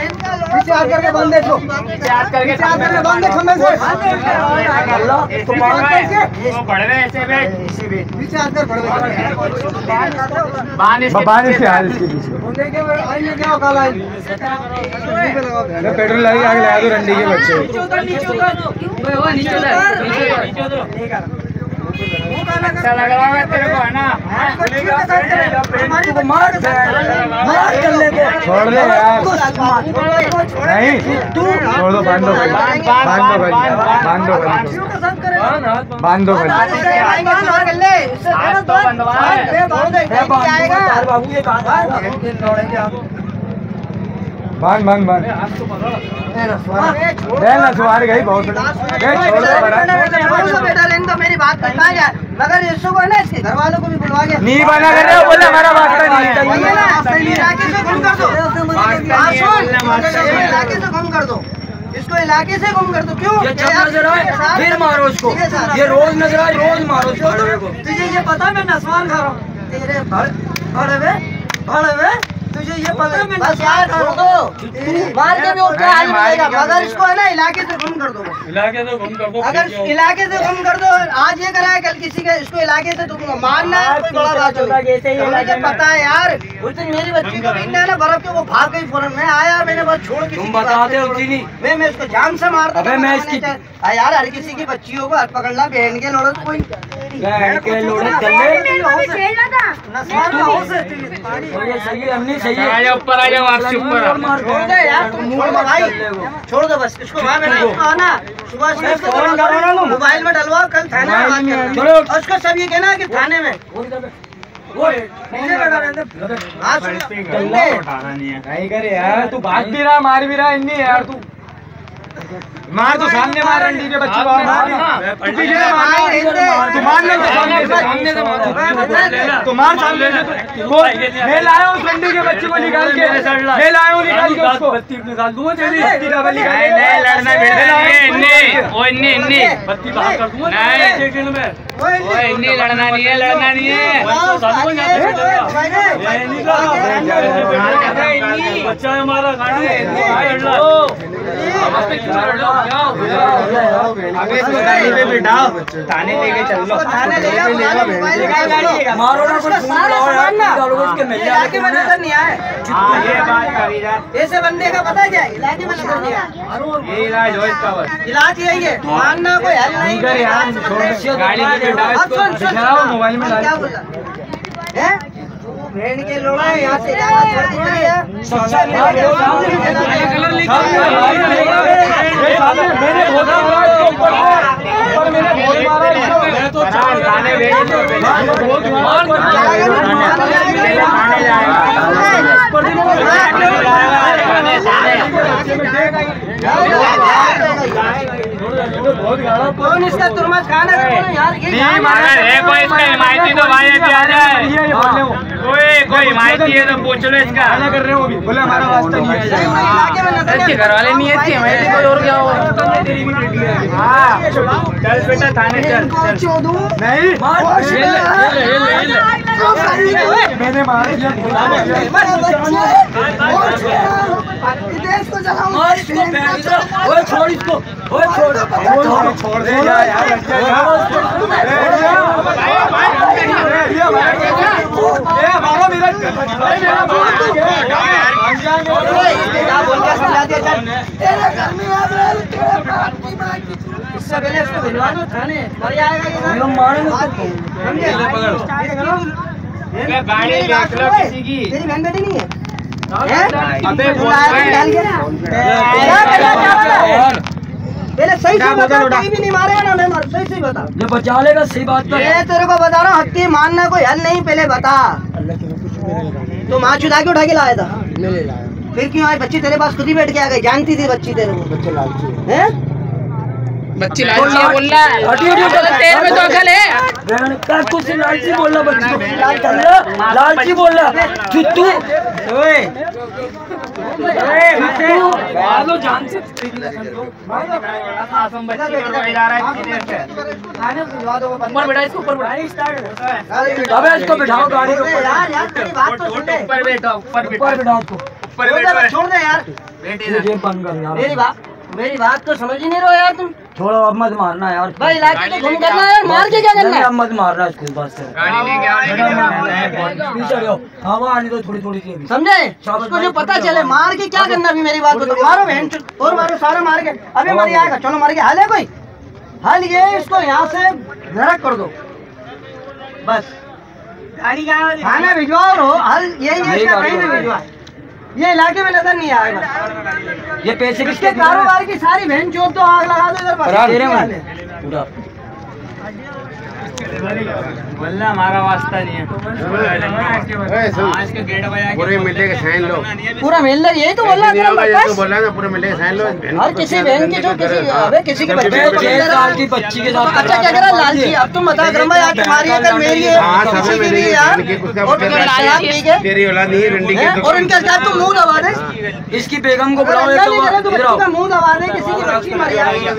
पीछे हाथ करके बांध दे इसको, पीछे हाथ करके बांध दे खंभे से। तो बढ़ रहे ऐसे बैठ, पीछे हाथ कर बढ़ बांध इसके हाथ इसके पीछे। आइए क्या काला पेट्रोल लगी आगे लगा दो रंडी के बच्चे। अच्छा लग रहा है तेरे को है ना? मार कर ले, छोड़ दे यार, नहीं छोड़ दो, बांध दो, बांध दो। बांध सवार गई बहुत। बेटा लेन तो मेरी बात करता है मगर इसको है ना इसके घर वालों को भी बुलवा के नहीं बना कर रहे हो, बोले हमारा बात नहीं है। इलाके से गुम कर दो, इलाके से गुम कर दो, इसको इलाके से गुम कर दो। क्यों फिर मारो उसको, ये रोज नजर आए, रोज मारो तुझे ये पता मैं नसवान खा रहा हूँ तेरे भड़े तुझे ये पता है मैं यार छोड़ दो, मार के भी क्या हाल मिलेगा। मगर इसको है ना इलाके से गुम कर दो, इलाके से गुम कर दो। अगर इलाके से गुम कर दो, आज ये करा है कल किसी का, इसको इलाके से तुम मारना कोई बड़ा बात होगा। मुझे पता है यार, उस दिन मेरी बच्ची को भी ना बर्फ के वो भाग गई फौरन, मैं आया मैंने बस छोड़ के तुम बताते हो मैं इसको जान से मारता मैं इसकी यार। हर किसी की बच्चियों को हाथ पकड़ना बहन के लोड़े कोई ऊपर आ जाओ, आपसे ऊपर छोड़ दो बस इसको। सुबह मोबाइल में डलवाओ, कल थाने में बात करो और उसको सब ये कहना कि थाने में नहीं करे यार। तू भाग भी रहा, मार भी रहा नहीं यार। तू मार तो सामने मार, रंडी के बच्चे मार, तो मार सामने से। मैं लाया हूँ रंडी के बच्चे को निकाल के, मैं लाया हूँ निकाल के उसको निकाल दूंगा। लड़ना नहीं है, लड़ना नहीं है। बच्चा हमारा गाड़ी बिठाओ, थाने लेके चल लो, थाने मारो ना उसके मिल जाए नहीं आए। ये बात करी जाए, ऐसे बंदे का पता है क्या इलाके में नजर नहीं आया। ये इलाज हो इसका, बस इलाज यही है, मानना कोई हल नहीं करे यार। गाड़ी में बिठाओ, मोबाइल में क्या बोला है भेड़ के लोड़ा है, यहाँ से जाना छोड़ दीजिए। कौन इसका तुरमस खाना यार? कोई इसका हिमायती तो भाई अभी आ जाए, कोई हिमायती है तो पूछ लो इसका। कर रहे हो बोले हमारा वास्ता नहीं है, इसके घर वाले नहीं है, हिमायती कोई और क्या होगा। चल बेटा थाने चल। नहीं मैंने मार दिया, छोड़ इसको, छोड़ दे यार। इससे पहले इसको भिजवा दो थाने, मर जाएगा ये मारेंगे। गाड़ी देख लो किसी की, तेरी बहन बेटी नहीं है? अबे पहले सही से बता, कोई भी नहीं मारेगा ना, मैं सही से बता, ये बचा लेगा। सही बात कर, मैं तेरे को बता रहा हूँ, हत्ती मानना कोई हल नहीं, पहले बता। तो माँ चुदा के उठा के लाया था? मैंने लाया। फिर क्यों आई? बच्ची तेरे पास खुद ही बैठ के आ गई, जानती थी बच्ची तेरे को? बच्चे लालची है, बच्ची लालची है बोल रहा है। तेरे में तो अकल है, कुछ लालची बोल रहा, बच्ची लालची बोल रहा। तू जान से ऊपर बैठा, इसको ऊपर बैठा, अबे इसको बिठाओ गाड़ी के ऊपर। ऊपर बैठाओ, ऊपर बैठाओ, ऊपर बैठाओ, छोड़ दे यार, बंद कर यार। मेरी बात तो समझ ही नहीं रहो यार तुम। छोड़ो, अब मत मारना यार भाई इलाके तो घूम करना यार, मार के क्या करना है? अब मत मारना इसके पास से। हवा आने दो थोड़ी थोड़ी सी। समझे? उसको जो पता चले, मार के क्या करना अभी मेरी बात को तो मारो बहन और मारो, सारा मार के अभी मर जाएगा। चलो मार के हल है कोई हल, ये इसको यहाँ से नरक कर दो बस। खाना भिजवाओ रो, हल यही है, कहीं नहीं भिजवा, ये इलाके में नजर नहीं आएगा। ये पैसे किसके कारोबार की सारी बहन चोर तो आग लगा दो इधर। बोलना हमारा वास्ता नहीं है। पूरे मिलने के साइन लो, पूरा मिल रहा, यही तो बोल रहा तो बोला ना, पूरे मिलने के साइन लो। हर किसी बहन की जो किसी के बच्चे 6 साल की बच्ची के साथ। अच्छा क्या करा लालची? अब तुम बता भाई, आप तुम्हारी है कल मेरी है, किसी की भी है यार, तेरी औलाद नहीं है रंडी की, और इनके साथ तुम मुंह दबा दे, इसकी बेगम को बुलाओ, मुंह दबा दे, किसी की बच्ची मर जाएगी।